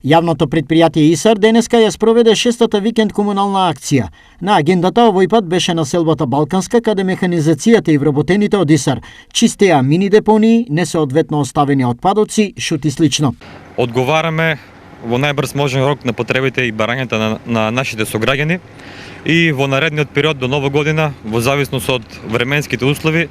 Јавното предпријатие ИСАР денеска ја спроведе 6-та викенд комунална акција. На агендата овој пат беше населбата Балканска, каде механизацијата и вработените од ИСАР чистеа мини депонии, несоодветно оставени отпадоци, шут и слично. Одговараме во најбрз можен рок на потребите и барањата на нашите сограѓани и во наредниот период до Нова година, во зависност од временските услови,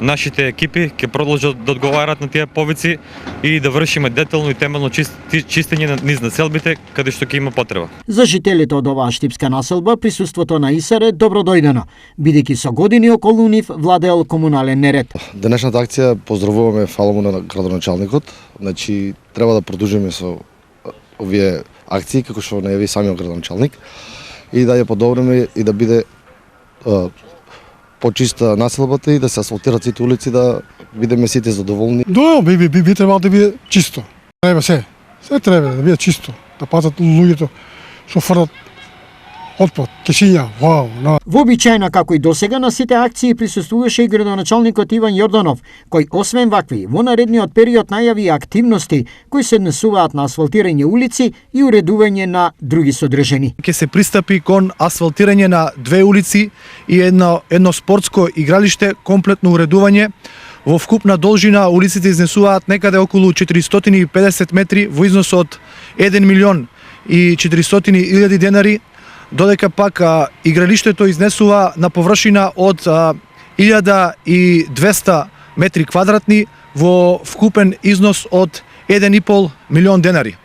нашите екипи ќе продолжат да одговарат на тие повици и да вршиме детално и темелно чистење низ населбите каде што ќе има потреба. За жителите од оваа штипска населба присуството на ИСАР е добродојдено, бидејќи со години околу нив владеел комунален неред. Денешната акција поздравуваме фалому на градоначалникот. Значи треба да продолжиме со овие акции како што најави самиот градоначалник и да ја подобриме и да биде почиста населбата и да се асфалтираат сите улици, да бидеме сите задоволни. Да, би требало да биде чисто. Треба се треба да биде чисто, да пазат луѓето што фрлат отпад, кешиња, вау. Вообичаено како и досега на сите акции присуствуваше и градоначалникот Иван Јорданов, кој освен вакви во наредниот период најави активности кои се однесуваат на асфалтирање улици и уредување на други содржини. Ќе се пристапи кон асфалтирање на 2 улици и едно спортско игралиште, комплетно уредување. Во вкупна должина улиците изнесуваат некаде околу 450 метри во износ од 1 милион и 400 илјади денари, додека пак игралиштето изнесува на површина од 1200 метри квадратни во вкупен износ од 1,5 милион денари.